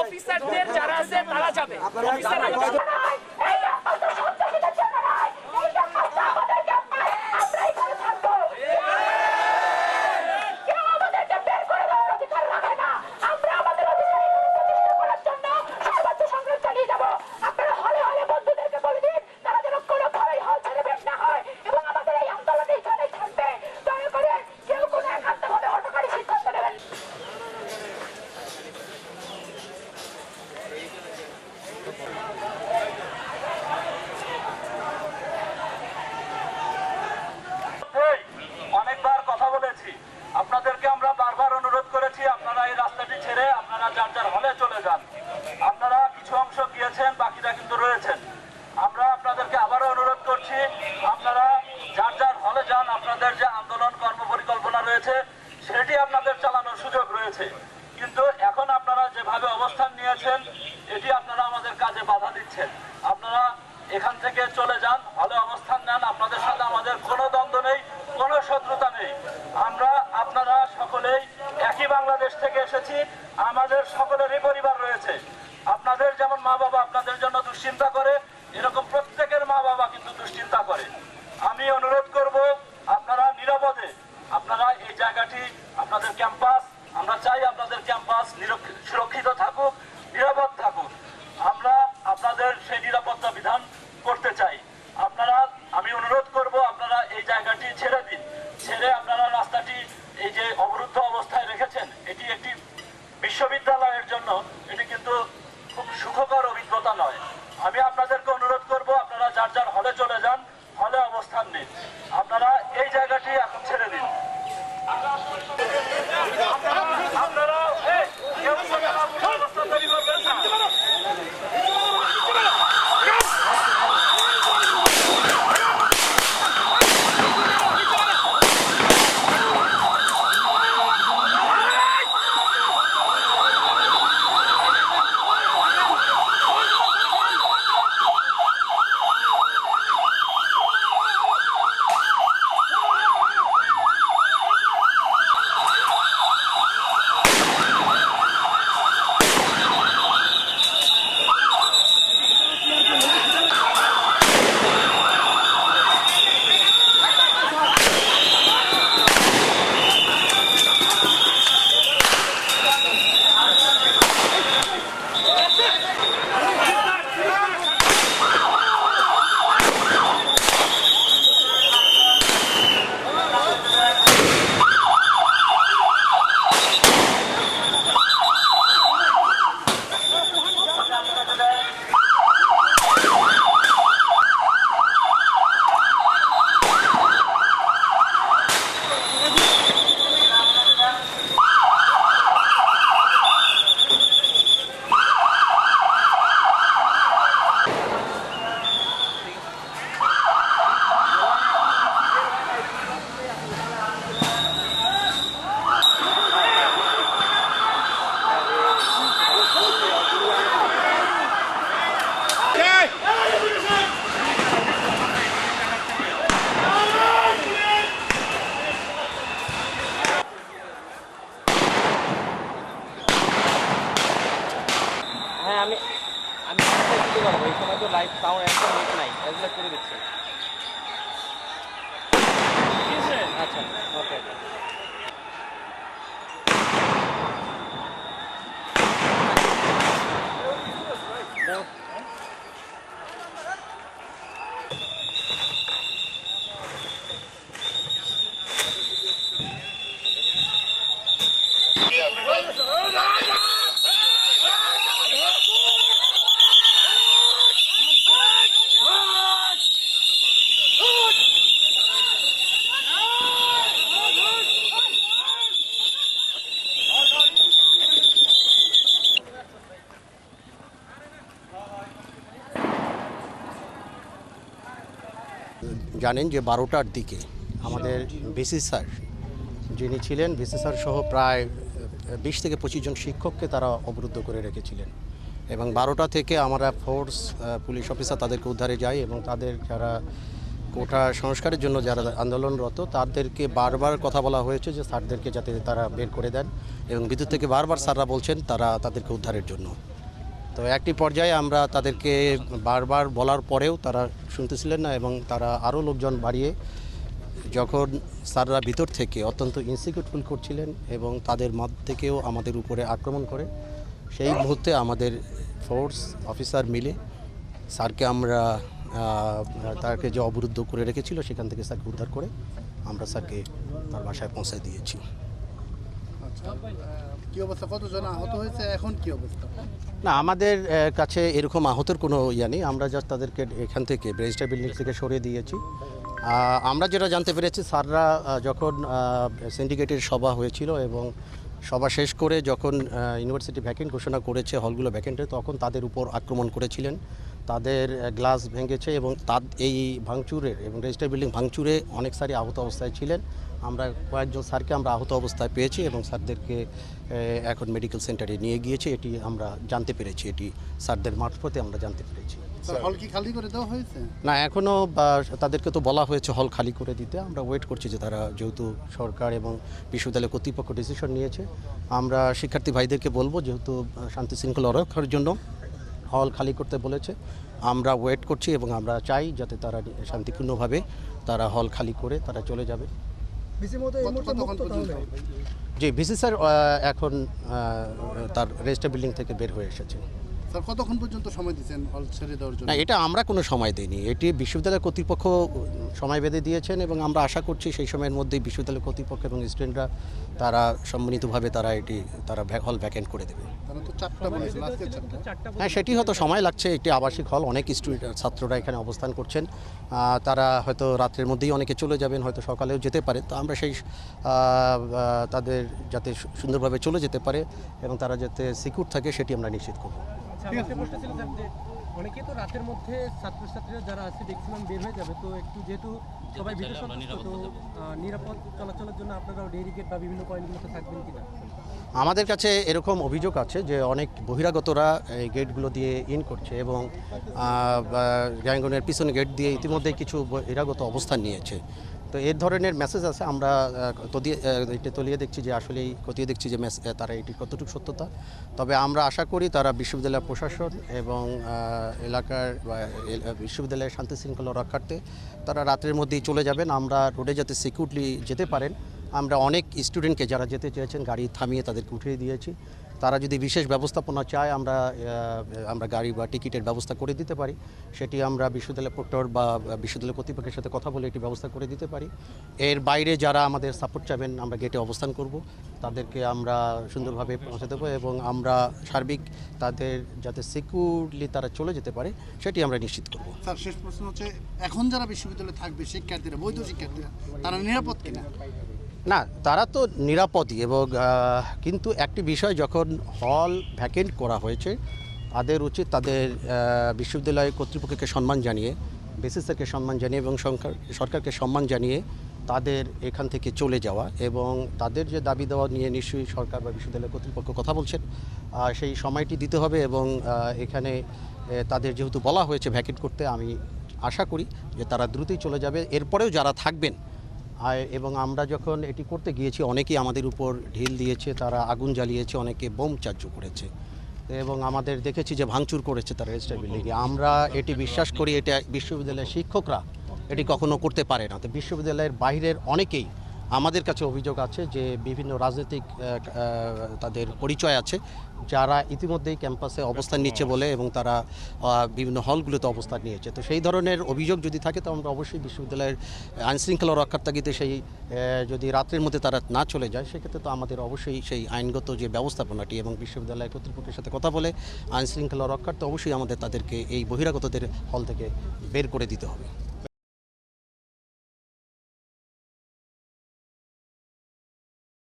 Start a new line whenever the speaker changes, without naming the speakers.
অফিসারদের যারা আছে তারা যাবে।
অনেকবার কথা বলেছি, আপনাদেরকে আমরা বারবার অনুরোধ করেছি আপনারা এই রাস্তাটি ছেড়ে আপনারা যার যার হলে চলে যান। আপনারা কিছু অংশ গিয়েছেন, বাকিটা কিন্তু রয়েছেন। আমরা আপনাদেরকে আবারও অনুরোধ করছি আপনারা যার যার হলে যান। আপনাদের যে আন্দোলন কর্মপরিকল্পনা রয়েছে সেটি আপনাদের চালানোর সুযোগ রয়েছে, কিন্তু এখন আপনারা যেভাবে অবস্থান নিয়েছেন এটি আপনারা আমাদের কাজে বাধা দিচ্ছেন। আপনারা এখান থেকে চলে যান, হলে অবস্থান নেন। আপনাদের সাথে আমাদের কোনো দ্বন্দ্ব নেই, কোনো শত্রুতা নেই। আমরা আপনারা সকলেই একই বাংলাদেশ থেকে এসেছি, আমাদের সকলেরই পরিবার রয়েছে। আপনাদের যেমন মা বাবা আপনাদের জন্য দুশ্চিন্তা করে, এরকম প্রত্যেকের মা বাবা কিন্তু দুশ্চিন্তা করে। আমি অনুরোধ করব আপনারা নিরাপদে, আপনারা এই জায়গাটি আপনাদের ক্যাম্পাস, আমরা চাই আপনাদের ক্যাম্পাস সুরক্ষিত থাকুক, নিরাপদ থাকুক। আমরা আপনাদের সেই নিরাপত্তা বিধান করতে চাই। আপনারা, আমি অনুরোধ করব আপনারা এই জায়গাটি ছেড়ে দিন, ছেড়ে আপনারা রাস্তাটি এই যে অবরুদ্ধ অবস্থায় রেখেছেন, এটি একটি বিশ্ববিদ্যালয়ের জন্য এটি কিন্তু খুব সুখকর অভিজ্ঞতা নয়। আমি আপনাদেরকে অনুরোধ করব আপনারা যার যার হলে চলে যান, হলে অবস্থান নিন। আপনারা এই জায়গাটি এখন ছেড়ে দিন। আপনারা অবস্থা তৈরি করবেন না।
লাইভ সাউন্ড একদম নেট নাই, এগুলো করে দিচ্ছি। আচ্ছা ওকে
জানেন যে 12টার দিকে আমাদের ভিসি স্যার যিনি ছিলেন, ভিসি স্যার সহ প্রায় 20 থেকে 25 জন শিক্ষককে তারা অবরুদ্ধ করে রেখেছিলেন এবং 12টা থেকে আমরা ফোর্স পুলিশ অফিসার তাদেরকে উদ্ধারে যাই এবং তাদের যারা কোটা সংস্কারের জন্য যারা আন্দোলনরত তাদেরকে বারবার কথা বলা হয়েছে যে স্যারদেরকে যাতে তারা বের করে দেন, এবং বিদ্যুৎ থেকে বারবার স্যাররা বলছেন তাদেরকে উদ্ধারের জন্য। তো একটি পর্যায়ে আমরা তাদেরকে বারবার বলার পরেও তারা শুনতেছিলেন না, এবং তারা আরও লোকজন বাড়িয়ে যখন স্যাররা ভিতর থেকে অত্যন্ত ইনসিকিউর ফিল করছিলেন এবং তাদের মাঝ থেকেও আমাদের উপরে আক্রমণ করে, সেই মুহূর্তে আমাদের ফোর্স অফিসার মিলে স্যারকে আমরা তাকে যে অবরুদ্ধ করে রেখেছিল সেখান থেকে স্যারকে উদ্ধার করে আমরা স্যারকে তার বাসায় পৌঁছে দিয়েছি।
আচ্ছা, কি অবস্থা, কতজন আহত হয়েছে, এখন কি অবস্থা?
না, আমাদের কাছে এরকম আহতের কোনো নেই। আমরা জাস্ট তাদেরকে এখান থেকে ব্রেজিস্টার বিল্ডিং থেকে সরিয়ে দিয়েছি। আমরা যেটা জানতে পেরেছি, স্যাররা যখন সিন্ডিকেটের সভা হয়েছিল এবং সভা শেষ করে যখন ইউনিভার্সিটি ভ্যাকেন্ট ঘোষণা করেছে, হলগুলো ভ্যাকেন্টে, তখন তাদের উপর আক্রমণ করেছিলেন, তাদের গ্লাস ভেঙেছে এবং এই ভাঙচুরের এবং রেজিস্টার বিল্ডিং ভাঙচুরে অনেক স্যারই আহত অবস্থায় ছিলেন। আমরা কয়েকজন স্যারকে আমরা আহত অবস্থায় পেয়েছি এবং স্যারদেরকে এখন মেডিকেল সেন্টারে নিয়ে গিয়েছি। এটি আমরা জানতে পেরেছি, এটি স্যারদের মারফতে আমরা জানতে পেরেছি।
হল কি খালি করে দেওয়া হয়েছে?
না, এখনও তাদেরকে তো বলা হয়েছে হল খালি করে দিতে। আমরা ওয়েট করছি যে তারা, যেহেতু সরকার এবং বিশ্ববিদ্যালয় কর্তৃপক্ষ ডিসিশন নিয়েছে, আমরা শিক্ষার্থী ভাইদেরকে বলবো, যেহেতু শান্তি শৃঙ্খলা রক্ষার জন্য হল খালি করতে বলেছে, আমরা ওয়েট করছি এবং আমরা চাই যাতে তারা শান্তিপূর্ণভাবে তারা হল খালি করে তারা চলে যাবে। জি, ভিসি স্যার এখন তার রেজিস্টার বিল্ডিং থেকে বের হয়ে এসেছে।
স্যার, কতক্ষণ পর্যন্ত সময় দিয়েছেন হল ছেড়ে দেওয়ার জন্য?
না, এটা আমরা কোনো সময় দেইনি, এটি বিশ্ববিদ্যালয় কর্তৃপক্ষ সময় বেঁধে দিয়েছেন এবং আমরা আশা করছি সেই সময়ের মধ্যেই বিশ্ববিদ্যালয় কর্তৃপক্ষ এবং স্টুডেন্টরা তারা সম্মিলিতভাবে তারা হল ভ্যাকেন্ট করে দেবে।
তারা তো 4টা বলেছিল, আজকে 4টা।
হ্যাঁ, সেটি হয়তো সময় লাগছে। একটি আবাসিক হল, অনেক ছাত্ররা এখানে অবস্থান করছেন, তারা হয়তো রাত্রের মধ্যেই অনেকে চলে যাবেন, হয়তো সকালেও যেতে পারে। তো আমরা সেই তাদের যাতে সুন্দরভাবে চলে যেতে পারে এবং তারা যাতে সিকিউর থাকে সেটি আমরা নিশ্চিত করব।
অনেকে তো রাতের মধ্যে ছাত্রছাত্রীরা যারা আছে ম্যাক্সিমাম বের হয়ে যাবে, তো একটু যেহেতু সবাই ভীত সন্ত্রস্ত, তো নিরাপদ চলাচলের জন্য আপনারাও ডেরিগেট বা বিভিন্ন পয়েন্টগুলোতে থাকবেন কিনা?
আমাদের কাছে এরকম অভিযোগ আছে যে অনেক বহিরাগতরা এই গেটগুলো দিয়ে ইন করছে এবং গ্যাঙ্গনের পিছনে গেট দিয়ে ইতিমধ্যেই কিছু বহিরাগত অবস্থান নিয়েছে। তো এর ধরনের মেসেজ আছে, আমরা এটা তলিয়ে দেখছি যে আসলেই খতিয়ে দেখছি যে তারা এটি কতটুকু সত্যতা। তবে আমরা আশা করি তারা বিশ্ববিদ্যালয় প্রশাসন এবং এলাকার বিশ্ববিদ্যালয়ের শান্তি শৃঙ্খলা রক্ষার্থে তারা রাতের মধ্যেই চলে যাবেন। আমরা রোডে যাতে সিকিউরলি যেতে পারেন, আমরা অনেক স্টুডেন্টকে যারা যেতে চেয়েছেন গাড়ি থামিয়ে তাদেরকে উঠিয়ে দিয়েছি। তারা যদি বিশেষ ব্যবস্থাপনা চায়, আমরা গাড়ি বা টিকিটের ব্যবস্থা করে দিতে পারি। সেটি আমরা বিশ্ববিদ্যালয় প্রক্টর বা বিশ্ববিদ্যালয় কর্তৃপক্ষের সাথে কথা বলে এটি ব্যবস্থা করে দিতে পারি। এর বাইরে যারা আমাদের সাপোর্ট চাবেন, আমরা গেটে অবস্থান করব, তাদেরকে আমরা সুন্দরভাবে পৌঁছে দেবো এবং আমরা সার্বিক তাদের যাতে সিকিউরলি তারা চলে যেতে পারে সেটি আমরা নিশ্চিত করব।
স্যার, শেষ প্রশ্ন হচ্ছে, এখন যারা বিশ্ববিদ্যালয়ে থাকবে শিক্ষার্থীরা, বৈধ শিক্ষার্থীরা, তারা নিরাপদ কিনা?
না, তারা তো নিরাপদই, এবং কিন্তু একটি বিষয়, যখন হল ভ্যাকেন্ট করা হয়েছে তাদের উচিত তাদের বিশ্ববিদ্যালয় কর্তৃপক্ষকে সম্মান জানিয়ে, বিসিসিকে সম্মান জানিয়ে এবং সরকারকে সম্মান জানিয়ে তাদের এখান থেকে চলে যাওয়া, এবং তাদের যে দাবি দেওয়া নিয়ে নিশ্চয়ই সরকার বা বিশ্ববিদ্যালয় কর্তৃপক্ষ কথা বলছেন, সেই সময়টি দিতে হবে। এবং এখানে তাদের যেহেতু বলা হয়েছে ভ্যাকেন্ট করতে, আমি আশা করি যে তারা দ্রুতই চলে যাবে। এরপরেও যারা থাকবেন, এবং আমরা যখন এটি করতে গিয়েছি অনেকেই আমাদের উপর ঢিল দিয়েছে, তারা আগুন জ্বালিয়েছে, অনেকে বোম চার্জ করেছে এবং আমাদের দেখেছি যে ভাঙচুর করেছে তারা রেজিস্টার বিল্ডিংয়ে। আমরা এটি বিশ্বাস করি এটা বিশ্ববিদ্যালয়ের শিক্ষকরা এটি কখনো করতে পারে না। তো বিশ্ববিদ্যালয়ের বাইরের অনেকেই আমাদের কাছে অভিযোগ আছে যে বিভিন্ন রাজনৈতিক তাদের পরিচয় আছে, যারা ইতিমধ্যেই ক্যাম্পাসে অবস্থান নিচ্ছে বলে, এবং তারা বিভিন্ন হলগুলোতে অবস্থান নিয়েছে। তো সেই ধরনের অভিযোগ যদি থাকে, তো আমরা অবশ্যই বিশ্ববিদ্যালয়ের আইনশৃঙ্খলা রক্ষার তাগিদে সেই যদি রাত্রের মধ্যে তারা না চলে যায়, সেক্ষেত্রে তো আমাদের অবশ্যই সেই আইনগত যে ব্যবস্থাপনাটি এবং বিশ্ববিদ্যালয় কর্তৃপক্ষের সাথে কথা বলে আইনশৃঙ্খলা রক্ষার্থে অবশ্যই আমাদের তাদেরকে এই বহিরাগতদের হল থেকে বের করে দিতে হবে।